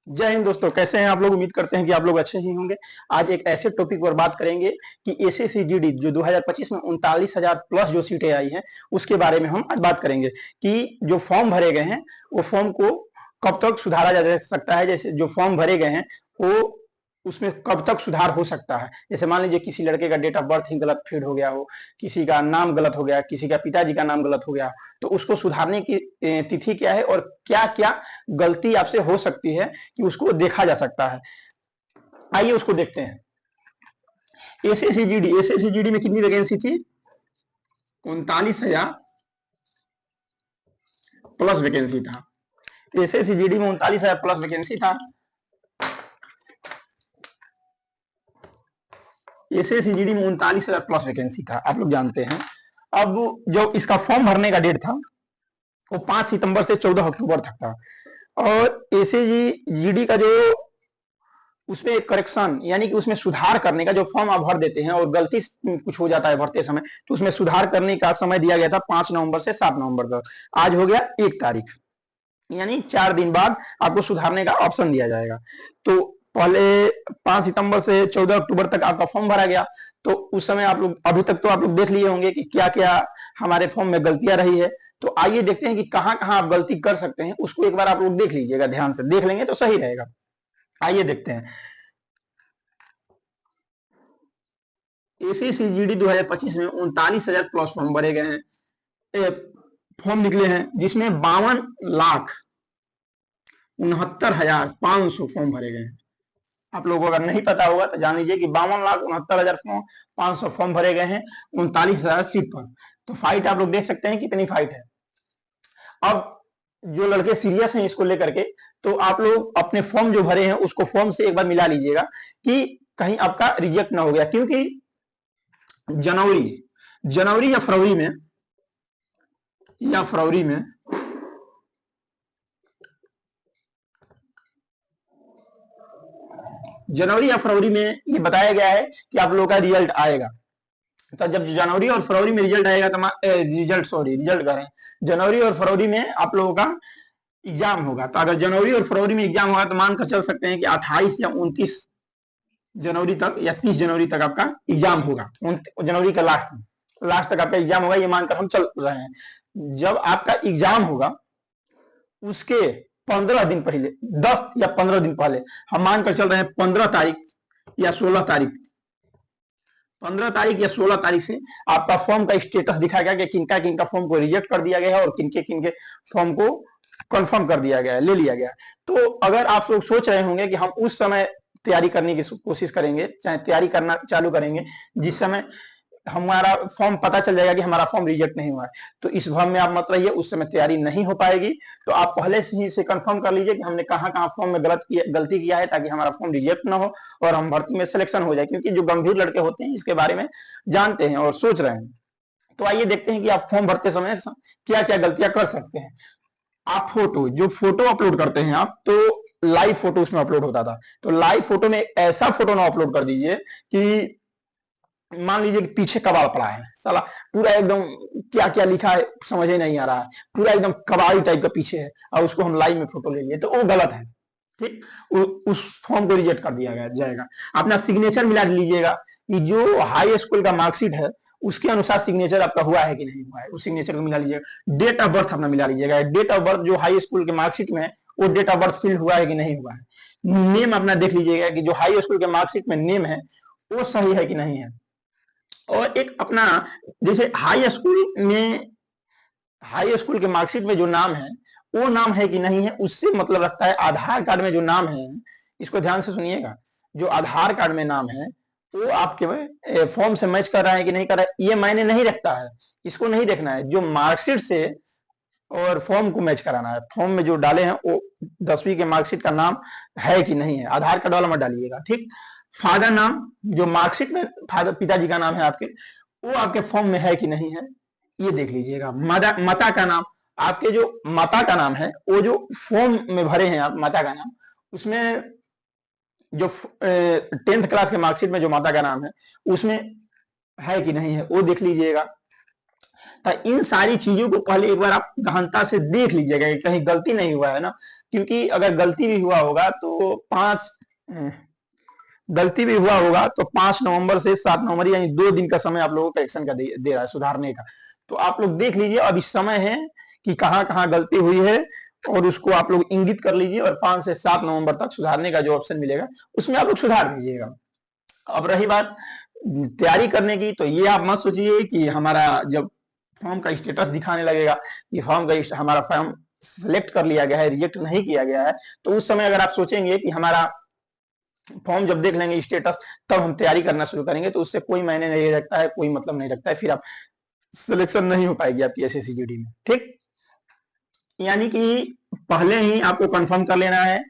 जय हिंद दोस्तों, कैसे हैं आप लोग। उम्मीद करते हैं कि आप लोग अच्छे ही होंगे। आज एक ऐसे टॉपिक पर बात करेंगे कि एसएससीजीडी जो 2025 में 39,000 प्लस जो सीटें आई हैं उसके बारे में हम आज बात करेंगे कि जो फॉर्म भरे गए हैं वो फॉर्म को कब तक सुधारा जा सकता है। जैसे जो फॉर्म भरे गए हैं वो उसमें कब तक सुधार हो सकता है। जैसे मान लीजिए किसी लड़के का डेट ऑफ बर्थ ही गलत फीड हो गया हो, किसी का नाम गलत हो गया, किसी का पिताजी का नाम गलत हो गया, तो उसको सुधारने की तिथि क्या है और क्या क्या गलती आपसे हो सकती है कि उसको देखा जा सकता है। आइए उसको देखते हैं। एसएससीजीडी में कितनी वैकेंसी थी? 39,000 प्लस वैकेंसी था। एसएससीजीडी में 39,000 प्लस वैकेंसी था। एसएससीजीडी में 39,000 प्लस वैकेंसी था, आप लोग जानते हैं। अब जो इसका फॉर्म भरने का डेट था वो 5 सितंबर से 14 अक्टूबर तक था। और एसएससीजीडी का जो उसमें एक करेक्शन यानी कि उसमें सुधार करने का, जो फॉर्म आप भर देते हैं और गलती कुछ हो जाता है भरते समय, तो उसमें सुधार करने का समय दिया गया था 5 नवंबर से 7 नवंबर तक। आज हो गया 1 तारीख, यानी 4 दिन बाद आपको सुधारने का ऑप्शन दिया जाएगा। तो पहले 5 सितंबर से 14 अक्टूबर तक आपका फॉर्म भरा गया। तो उस समय आप लोग अभी तक तो आप लोग देख लिए होंगे कि क्या क्या हमारे फॉर्म में गलतियां रही है। तो आइए देखते हैं कि कहां कहां आप गलती कर सकते हैं, उसको एक बार आप लोग देख लीजिएगा। ध्यान से देख लेंगे तो सही रहेगा। आइए देखते हैं। एसएससीजीडी 2025 में 39,000 प्लस फॉर्म भरे गए हैं, फॉर्म निकले हैं, जिसमें 52,69,500 फॉर्म भरे गए हैं। आप लोगों को अगर नहीं पता होगा तो जान लीजिए कि 52,69,500 फॉर्म भरे गए हैं 39,000 सीट पर। तो फाइट आप लोग देख सकते हैं कितनी फाइट है। अब जो लड़के सीरियस हैं इसको लेकर के, तो आप लोग अपने फॉर्म जो भरे हैं उसको फॉर्म से एक बार मिला लीजिएगा कि कहीं आपका रिजेक्ट ना हो गया। क्योंकि जनवरी या फरवरी में ये बताया गया है कि आप लोगों का रिजल्ट आएगा। तो जब जनवरी और फरवरी में रिजल्ट आएगा तो रिजल्ट करें, जनवरी और फरवरी में आप लोगों का एग्जाम होगा। तो अगर जनवरी और फरवरी में एग्जाम होगा तो मानकर चल सकते हैं कि 28 या 29 जनवरी तक या 30 जनवरी तक आपका एग्जाम होगा। जनवरी का लास्ट तक आपका एग्जाम होगा, ये मानकर हम चल रहे हैं। जब आपका एग्जाम होगा उसके 15 दिन पहले, 10 या 15 दिन पहले, हम मानकर चल रहे हैं 15 तारीख या 16 तारीख, 15 तारीख या 16 तारीख से आपका फॉर्म का स्टेटस दिखाएगा कि किनका किनका फॉर्म को रिजेक्ट कर दिया गया है और किनके किनके फॉर्म को कंफर्म कर दिया गया है, ले लिया गया है। तो अगर आप लोग सोच रहे होंगे कि हम उस समय तैयारी करने की कोशिश करेंगे, चाहे तैयारी करना चालू करेंगे जिस समय हमारा फॉर्म पता चल जाएगा कि हमारा फॉर्म रिजेक्ट नहीं हुआ है, तो इस भ्रम में आप मत रहिए, उस समय तैयारी नहीं हो पाएगी। तो आप पहले से ही इसे कंफर्म कर लीजिए कि हमने कहां कहां फॉर्म में गलती किया है, ताकि हमारा फॉर्म रिजेक्ट ना हो और हम भर्ती में सिलेक्शन हो जाए। क्योंकि जो गंभीर लड़के होते हैं इसके बारे में जानते हैं और सोच रहे हैं। तो आइए देखते हैं कि आप फॉर्म भरते समय क्या क्या गलतियां कर सकते हैं। आप फोटो अपलोड करते हैं आप, तो लाइव फोटो उसमें अपलोड होता था, तो लाइव फोटो में ऐसा फोटो ना अपलोड कर दीजिए कि मान लीजिए कि पीछे कबाड़ पड़ा है, साला पूरा एकदम क्या क्या लिखा है समझ ही नहीं आ रहा है, पूरा एकदम कबाड़ी टाइप का पीछे है और उसको हम लाइव में फोटो ले लिए, तो वो गलत है। ठीक, उस फॉर्म को रिजेक्ट कर दिया जाएगा। अपना सिग्नेचर मिला लीजिएगा कि जो हाई स्कूल का मार्कशीट है उसके अनुसार सिग्नेचर आपका हुआ है कि नहीं हुआ है, उस सिग्नेचर को मिला लीजिएगा। डेट ऑफ बर्थ अपना मिला लीजिएगा, डेट ऑफ बर्थ जो हाई स्कूल के मार्कशीट में है वो डेट ऑफ बर्थ फिल हुआ है कि नहीं हुआ है। नेम अपना देख लीजिएगा कि जो हाई स्कूल के मार्कशीट में नेम है वो सही है कि नहीं है। और एक अपना जैसे हाई स्कूल के मार्कशीट में जो नाम है वो नाम है कि नहीं है, उससे मतलब रखता है। आधार कार्ड में जो नाम है, इसको ध्यान से सुनिएगा, जो आधार कार्ड में नाम है वो आपके फॉर्म से मैच कर रहा है कि नहीं कर रहा है, ये मायने नहीं रखता है। इसको नहीं देखना है, जो मार्कशीट से और फॉर्म को मैच कराना है। फॉर्म में जो डाले हैं वो 10वीं के मार्कशीट का नाम है कि नहीं है, आधार कार्ड वाला मत डालिएगा। ठीक, फादर नाम जो मार्कशीट में फादर पिताजी का नाम है आपके, वो आपके फॉर्म में है कि नहीं है, ये देख लीजिएगा। माता का नाम, आपके जो माता का नाम है वो जो फॉर्म में भरे हैं आप माता का नाम, उसमें जो 10th क्लास के मार्कशीट में जो माता का नाम है उसमें है कि नहीं है, वो देख लीजिएगा। तो इन सारी चीजों को पहले एक बार आप गहनता से देख लीजिएगा कि कहीं गलती नहीं हुआ है ना, क्योंकि अगर गलती भी हुआ होगा तो 5 नवंबर से 7 नवंबर यानी 2 दिन का समय आप लोगों को करेक्शन का दे रहा है, सुधारने का। तो आप लोग देख लीजिए, अब इस समय है कि कहां कहां गलती हुई है और उसको आप लोग इंगित कर लीजिए, और 5 से 7 नवंबर तक सुधारने का जो ऑप्शन मिलेगा उसमें आप लोग सुधार दीजिएगा। अब रही बात तैयारी करने की, तो ये आप मत सोचिए कि हमारा जब फॉर्म का स्टेटस दिखाने लगेगा कि हमारा फॉर्म सिलेक्ट कर लिया गया है, रिजेक्ट नहीं किया गया है, तो उस समय अगर आप सोचेंगे कि हमारा फॉर्म जब देख लेंगे स्टेटस तब हम तैयारी करना शुरू करेंगे, तो उससे कोई मायने नहीं रखता है, कोई मतलब नहीं रखता है, फिर आप सिलेक्शन नहीं हो पाएगी आपकी एसएससी जीडी में। ठीक, यानी कि पहले ही आपको कंफर्म कर लेना है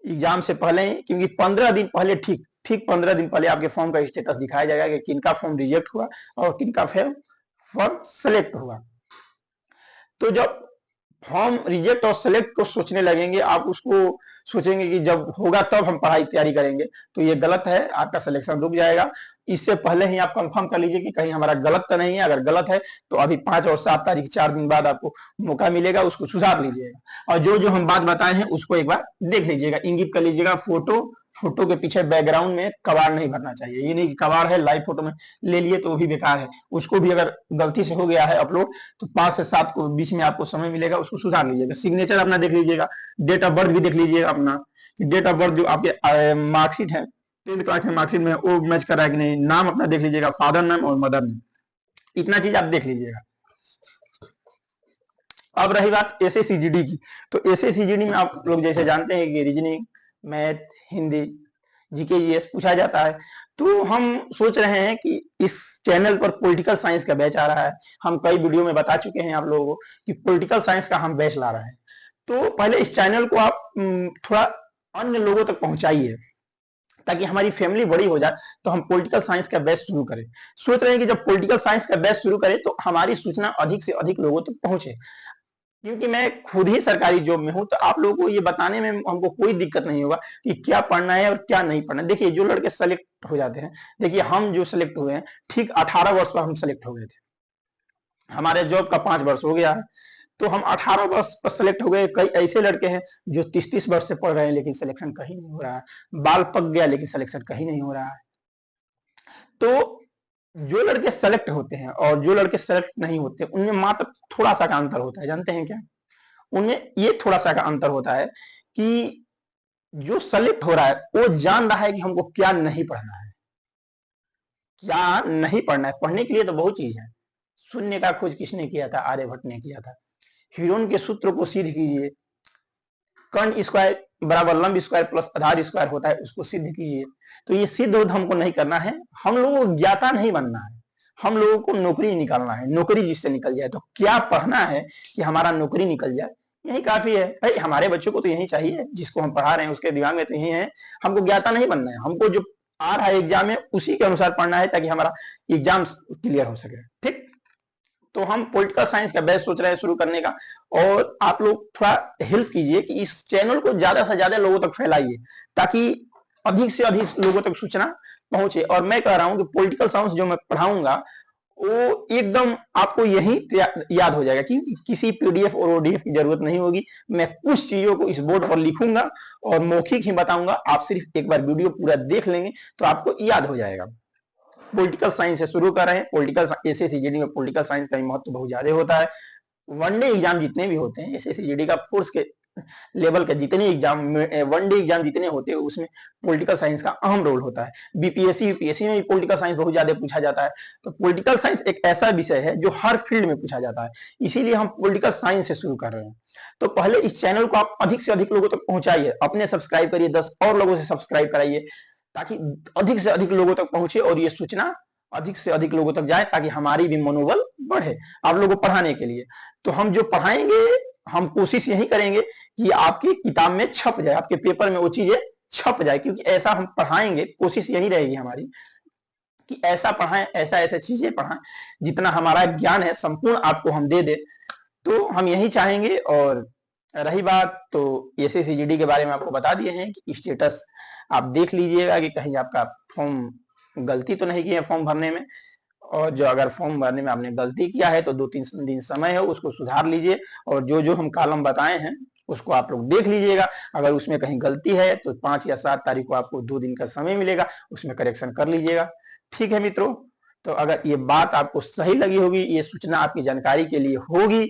एग्जाम से पहले ही, क्योंकि 15 दिन पहले ठीक 15 दिन पहले आपके फॉर्म का स्टेटस दिखाया जाएगा कि किनका फॉर्म रिजेक्ट हुआ और किनका फॉर्म सेलेक्ट हुआ। तो जब फॉर्म रिजेक्ट और सेलेक्ट को सोचने लगेंगे, आप उसको सोचेंगे कि जब होगा तब हम पढ़ाई तैयारी करेंगे, तो ये गलत है, आपका सिलेक्शन रुक जाएगा। इससे पहले ही आप कंफर्म कर लीजिए कि कहीं हमारा गलत तो नहीं है। अगर गलत है तो अभी 5 और 7 तारीख 4 दिन बाद आपको मौका मिलेगा, उसको सुधार लीजिएगा। और जो जो हम बात बताए हैं उसको एक बार देख लीजिएगा, इंगित कर लीजिएगा। फोटो के पीछे बैकग्राउंड में कबाड़ नहीं भरना चाहिए। ये नहीं कि कबाड़ है लाइव फोटो में ले लिए तो वो भी बेकार है, उसको भी अगर गलती से हो गया है अपलोड तो 5 से 7 को बीच में आपको समय मिलेगा, उसको सुधार लीजिएगा। सिग्नेचर अपना देख लीजिएगा, डेट ऑफ बर्थ भी देख लीजिएगा अपना, कि डेट ऑफ बर्थ जो आपके मार्कशीट है 10th क्लास में मार्कशीट में वो मैच कर रहा है कि नहीं। नाम अपना देख लीजिएगा, फादर नेम और मदर नेम, इतना चीज आप देख लीजिएगा। अब रही बात एसएससीजीडी की, तो एसएससीजीडी में आप लोग जैसे जानते हैं कि reasoning, math, Hindi, GK GS पूछा जाता है। तो हम सोच रहे हैं कि इस चैनल पर पॉलिटिकल साइंस का बैच आ रहा है। हम कई वीडियो में बता चुके हैं आप लोगों को कि पॉलिटिकल साइंस का हम बैच ला रहे हैं। तो पहले इस चैनल को आप थोड़ा अन्य लोगों तक पहुंचाइए, ताकि हमारी फैमिली बड़ी हो जाए तो हम पॉलिटिकल साइंस का बैच शुरू करें। सोच रहे हैं कि जब पॉलिटिकल साइंस का बैच शुरू करें तो हमारी सूचना अधिक से अधिक लोगों तक पहुंचे, क्योंकि मैं खुद ही सरकारी जॉब में हूं, तो आप लोगों को ये बताने में हमको कोई दिक्कत नहीं होगा कि क्या पढ़ना है और क्या नहीं पढ़ना है। देखिए, जो लड़के सेलेक्ट हो जाते हैं, देखिए हम जो सेलेक्ट हुए हैं ठीक 18 वर्ष पर हम सेलेक्ट हो गए थे, हमारे जॉब का 5 वर्ष हो गया है, तो हम 18 वर्ष पर सेलेक्ट हो गए। कई ऐसे लड़के हैं जो 30-30 वर्ष से पढ़ रहे हैं लेकिन सिलेक्शन कहीं नहीं हो रहा है, बाल पक गया लेकिन सिलेक्शन कहीं नहीं हो रहा है। तो जो लड़के सेलेक्ट होते हैं और जो लड़के सेलेक्ट नहीं होते, उनमें मात्र थोड़ा सा का अंतर होता है। जानते हैं क्या? उनमें ये थोड़ा सा का अंतर होता है कि जो सेलेक्ट हो रहा है वो जान रहा है कि हमको क्या नहीं पढ़ना है, क्या नहीं पढ़ना है। पढ़ने के लिए तो बहुत चीज है। शून्य का खोज किसने किया था? आर्यभट्ट ने किया था। ह्यूरोन के सूत्र को सिद्ध कीजिए, कर्ण स्क्वायर बराबर लंब स्क्वायर प्लस आधार स्क्वायर होता है, उसको सिद्ध कीजिए। तो ये सिद्ध हमको नहीं करना है, हम लोगों को ज्ञाता नहीं बनना है, हम लोगों को नौकरी निकालना है। नौकरी जिससे निकल जाए, तो क्या पढ़ना है कि हमारा नौकरी निकल जाए, यही काफी है भाई। हमारे बच्चों को तो यही चाहिए, जिसको हम पढ़ा रहे हैं उसके दिमाग में तो यही है। हमको ज्ञाता नहीं बनना है, हमको जो आ रहा है एग्जाम में उसी के अनुसार पढ़ना है, ताकि हमारा एग्जाम क्लियर हो सके। ठीक, तो हम पॉलिटिकल साइंस का बैच सोच रहे हैं शुरू करने का, और आप लोग थोड़ा हेल्प कीजिए कि इस चैनल को ज्यादा से ज्यादा लोगों तक फैलाइए, ताकि अधिक से अधिक लोगों तक सूचना पहुंचे। और मैं कह रहा हूं कि पॉलिटिकल साइंस जो मैं पढ़ाऊंगा वो एकदम आपको यही याद हो जाएगा, क्योंकि किसी पीडीएफ और ओडीएफ की जरूरत नहीं होगी। मैं कुछ चीजों को इस बोर्ड पर लिखूंगा और मौखिक ही बताऊंगा, आप सिर्फ एक बार वीडियो पूरा देख लेंगे तो आपको याद हो जाएगा। पॉलिटिकल साइंस से शुरू कर रहे हैं। पॉलिटिकल एसएससीजीडी में पॉलिटिकल साइंस का महत्व बहुत ज्यादा होता है। वनडे एग्जाम जितने भी होते हैं एसएससीजीडी का, फोर्स के लेवल के जितने एग्जाम, वनडे एग्जाम जितने होते हैं, उसमें पॉलिटिकल साइंस का अहम रोल होता है। बीपीएससी यूपीएससी में भी पॉलिटिकल साइंस बहुत ज्यादा पूछा जाता है। तो पॉलिटिकल साइंस एक ऐसा विषय है जो हर फील्ड में पूछा जाता है, इसीलिए हम पॉलिटिकल साइंस से शुरू कर रहे हैं। तो पहले इस चैनल को आप अधिक से अधिक लोगों तक पहुंचाइए, अपने सब्सक्राइब करिए, 10 और लोगों से सब्सक्राइब कराइए, ताकि अधिक से अधिक लोगों तक पहुंचे और ये सूचना अधिक से अधिक लोगों तक जाए, ताकि हमारी भी मनोबल बढ़े आप लोगों को पढ़ाने के लिए। तो हम जो पढ़ाएंगे, हम कोशिश यही करेंगे कि आपकी किताब में छप जाए, आपके पेपर में वो चीजें छप जाए, क्योंकि ऐसा हम पढ़ाएंगे। कोशिश यही रहेगी हमारी कि ऐसा पढ़ाएं, ऐसा ऐसा चीजें पढ़ाएं, जितना हमारा ज्ञान है संपूर्ण आपको हम दे दे। तो हम यही चाहेंगे। और रही बात, तो एसएससीजीडी के बारे में आपको बता दिए हैं कि स्टेटस आप देख लीजिएगा कि कहीं आपका फॉर्म गलती तो नहीं की है फॉर्म भरने में, और जो अगर फॉर्म भरने में आपने गलती किया है तो 2-3 दिन समय है, उसको सुधार लीजिए। और जो जो हम कॉलम बताए हैं उसको आप लोग देख लीजिएगा। अगर उसमें कहीं गलती है तो 5 या 7 तारीख को आपको 2 दिन का समय मिलेगा, उसमें करेक्शन कर लीजिएगा। ठीक है मित्रों, तो अगर ये बात आपको सही लगी होगी, ये सूचना आपकी जानकारी के लिए होगी,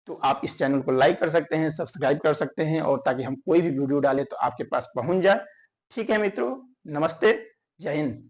तो आप इस चैनल को लाइक कर सकते हैं, सब्सक्राइब कर सकते हैं, और ताकि हम कोई भी वीडियो डालें तो आपके पास पहुंच जाए। ठीक है मित्रों, नमस्ते, जय हिंद।